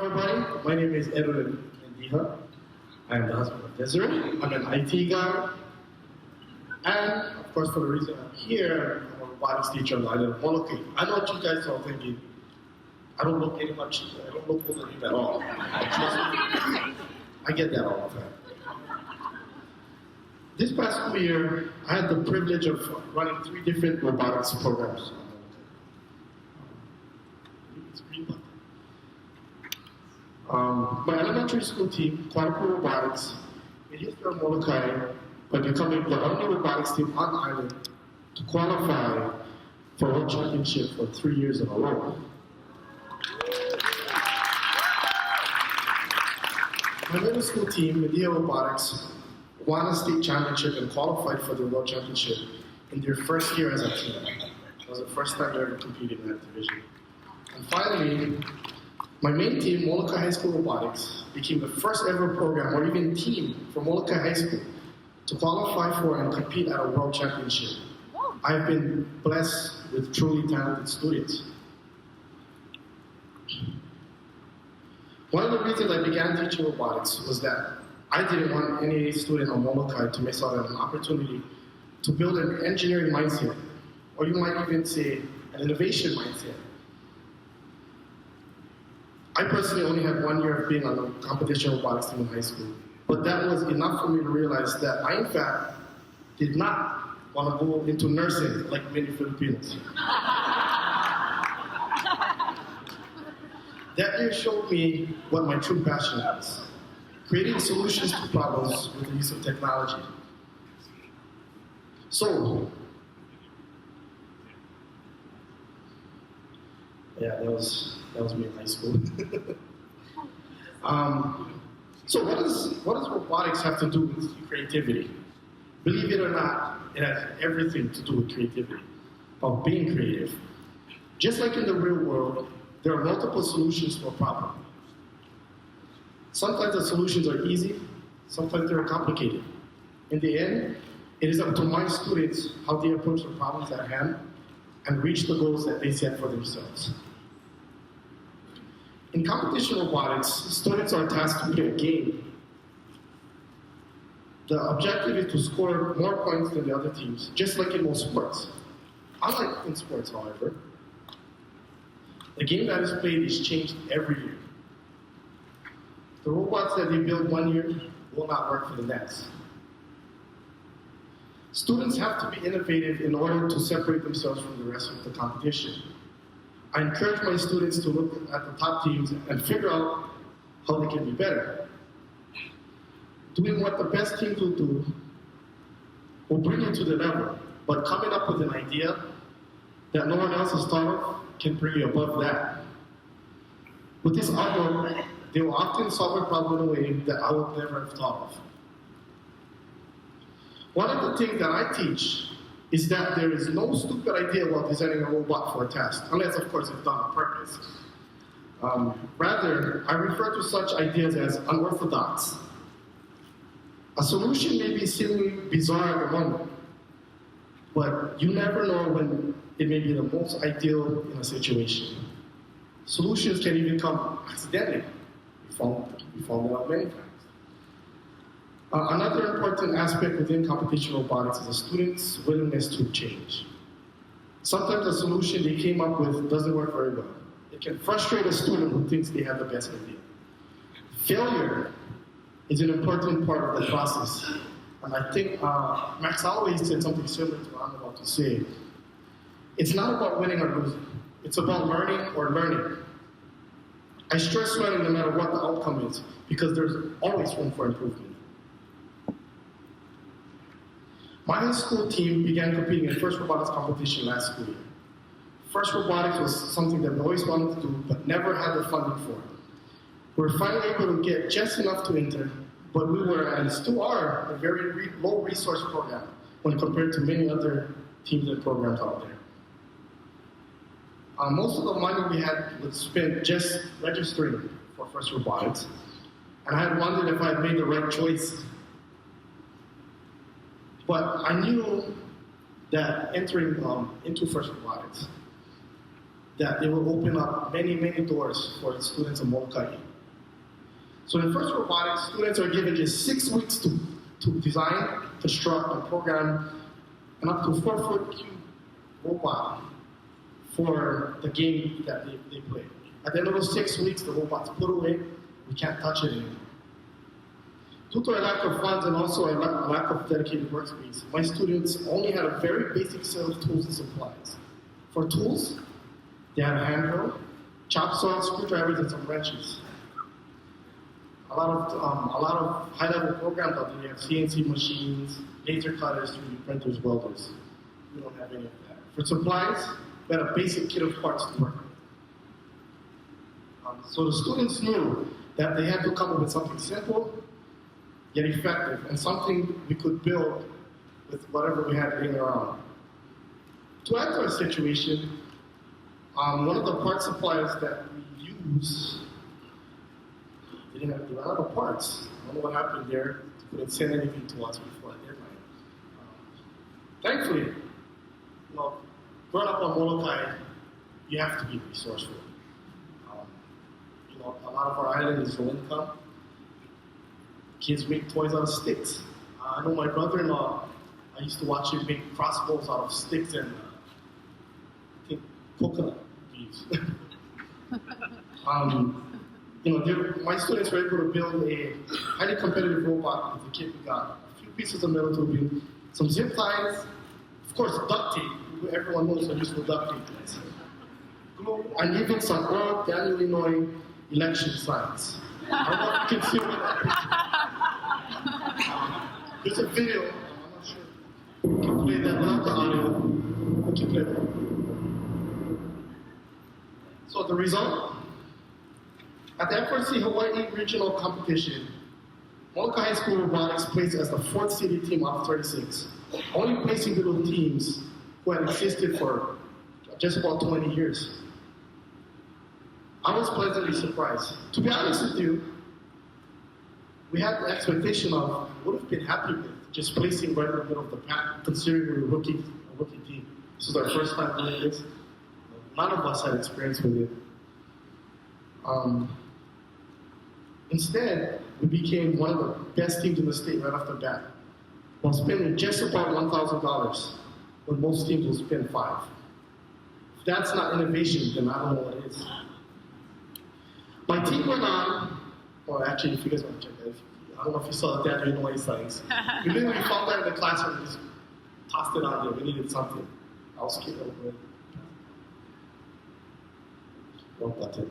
everybody. My name is Edwin Mendiha. I am the husband of Desiree. I'm an IT guy. And, of course, for the reason I'm here, I'm a robotics teacher on the island of Molokai. I know what you guys are thinking. I don't look older than him at all. I get that all the time. This past school year, I had the privilege of running 3 different robotics programs. My elementary school team, Quadruple Robotics, it hit their Molokai by becoming the only robotics team on the island to qualify for World Championship for 3 years in a row. My middle school team, Media Robotics, won a state championship and qualified for the World Championship in their first year as a team. It was the first time they ever competed in that division. And finally, my main team, Molokai High School Robotics, became the first ever program or even team from Molokai High School to qualify for and compete at a World Championship. I've been blessed with truly talented students. One of the reasons I began teaching robotics was that I didn't want any student on Molokai to miss out on an opportunity to build an engineering mindset, or you might even say an innovation mindset. I personally only had 1 year of being on the competition robotics team in high school, but that was enough for me to realize that I, in fact, did not want to go into nursing like many Filipinos. That year showed me what my true passion is, creating solutions to problems with the use of technology. So, yeah, that was me in high school. So what does robotics have to do with creativity? Believe it or not, it has everything to do with creativity, of being creative. Just like in the real world, there are multiple solutions to a problem. Sometimes the solutions are easy, sometimes they're complicated. In the end, it is up to my students how they approach the problems at hand and reach the goals that they set for themselves. In competition robotics, students are tasked to play a game. The objective is to score more points than the other teams, just like in most sports. Unlike in sports, however, the game that is played is changed every year. The robots that they build 1 year will not work for the next. Students have to be innovative in order to separate themselves from the rest of the competition. I encourage my students to look at the top teams and figure out how they can be better. Doing what the best teams will do will bring you to the level, but coming up with an idea that no one else has thought of can bring you above that. With this outlook, they will often solve a problem in a way that I would never have thought of. One of the things that I teach is that there is no stupid idea while designing a robot for a task, unless, of course, it's done on purpose. Rather, I refer to such ideas as unorthodox. A solution may be seemingly bizarre at the moment, but you never know when it may be the most ideal in a situation. Solutions can even come accidentally. We found it out many times. Another important aspect within competition robotics is a student's willingness to change. Sometimes the solution they came up with doesn't work very well. It can frustrate a student who thinks they have the best idea. Failure is an important part of the process. And I think Max always said something similar to what I'm about to say. It's not about winning or losing. It's about learning or learning. I stress learning no matter what the outcome is, because there's always room for improvement. My high school team began competing in FIRST Robotics competition last school year. FIRST Robotics was something that we always wanted to do, but never had the funding for. We were finally able to get just enough to enter, but we were, and still are, a very low resource program when compared to many other teams and programs out there. Most of the money we had was spent just registering for FIRST Robotics, and I had wondered if I had made the right choice. But I knew that entering into FIRST Robotics, that they will open up many, many doors for the students of Molokai. So in FIRST Robotics, students are given just 6 weeks to design, construct, and program an up to 4-foot cube robot for the game that they play. At the end of those 6 weeks, the robot's put away. We can't touch it anymore. Due to a lack of funds and also a lack of dedicated workspace, my students only had a very basic set of tools and supplies. For tools, they had a hand drill, chop saws, screwdrivers, and some wrenches. A lot of high-level programs out there. You have CNC machines, laser cutters, 3D printers, welders. We don't have any of that. For supplies, we had a basic kit of parts to work with. So the students knew that they had to come up with something simple, yet effective, and something we could build with whatever we had laying around. To add to our situation, one of the part suppliers that we use, they didn't have a lot of parts. I don't know what happened there. They couldn't send anything to us before the deadline. Thankfully, growing up on Molokai, you have to be resourceful. A lot of our island is low income. Kids make toys out of sticks. I know my brother-in-law, I used to watch him make crossbows out of sticks and I think coconut leaves. My students were able to build a highly competitive robot with the kit we got. A few pieces of metal tubing, some zip ties, of course duct tape. Everyone knows how useful duct tape is. Glue, and even some old Daniel Illinois election signs. I don't know if you can see that. There's a video, I'm not sure. We can play that without the audio. We can play that. So the result? At the FRC Hawaii Regional Competition, Molokai High School Robotics placed as the 4th seeded team out of 36, only placing little teams who had existed for just about 20 years. I was pleasantly surprised. To be honest with you, we had the expectation of, would have been happy with just placing right in the middle of the pack, considering we were a rookie team. This was our first time doing this. None of us had experience with it. Instead, we became one of the best teams in the state right off the bat, while spending just about $1,000 when most teams will spend $5,000. If that's not innovation, then I don't know what is. My team went on, or actually, if you guys want to check that, I don't know if you saw the Daniel Illinois signs. We literally found that in the classroom and just tossed it on there. We needed something. I was kidding over it. Well, that's it.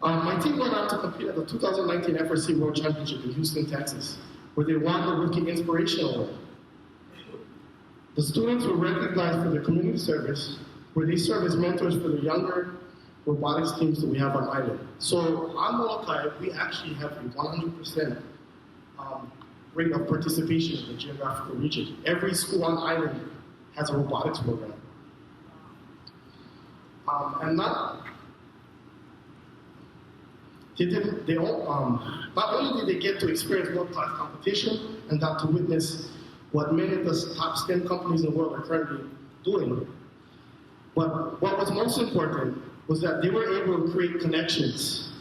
My team went on to compete at the 2019 FRC World Championship in Houston, Texas, where they won the Rookie Inspiration Award. The students were recognized for their community service, where they serve as mentors for the younger robotics teams that we have on island. So on Molokai, we actually have a 100% rate of participation in the geographical region. Every school on island has a robotics program. Not only did they get to experience world-class competition and got to witness what many of the top STEM companies in the world are currently doing, but what was most important was that they were able to create connections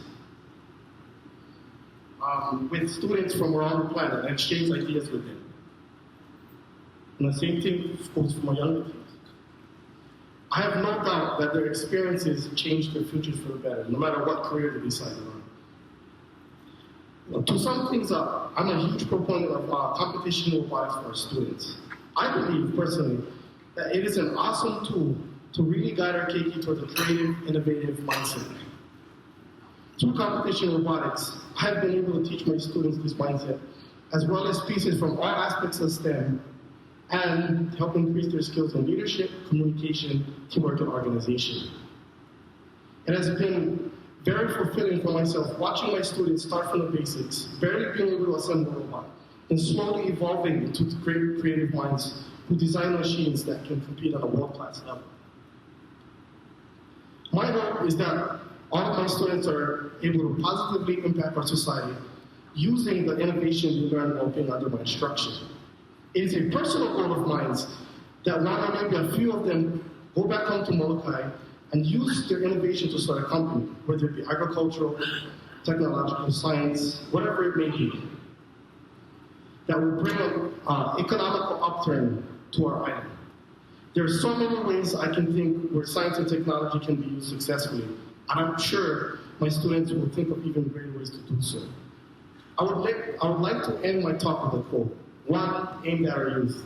with students from around the planet and exchange ideas with them. And the same thing goes for my younger teams. I have no doubt that their experiences changed their futures for the better, no matter what career they decided on. To sum things up, I'm a huge proponent of competition robotics for our students. I believe, personally, that it is an awesome tool to really guide our keiki towards a creative, innovative mindset. Through competition robotics, I've been able to teach my students this mindset, as well as pieces from all aspects of STEM, and help increase their skills in leadership, communication, teamwork, and organization. It has been very fulfilling for myself watching my students start from the basics, barely being able to assemble a robot, and slowly evolving into great creative minds who design machines that can compete at a world-class level. My hope is that all of my students are able to positively impact our society using the innovation we learn while being under my instruction. It is a personal goal of mine that one or maybe a few of them go back home to Molokai and use their innovation to start a company, whether it be agricultural, technological, science, whatever it may be, that will bring an economical upturn to our island. There are so many ways I can think where science and technology can be used successfully, and I'm sure my students will think of even greater ways to do so. I would like to end my talk with a quote, one aimed at our youth.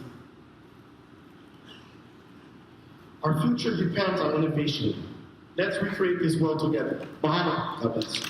Our future depends on innovation. Let's recreate this world together. Mahalo. God bless.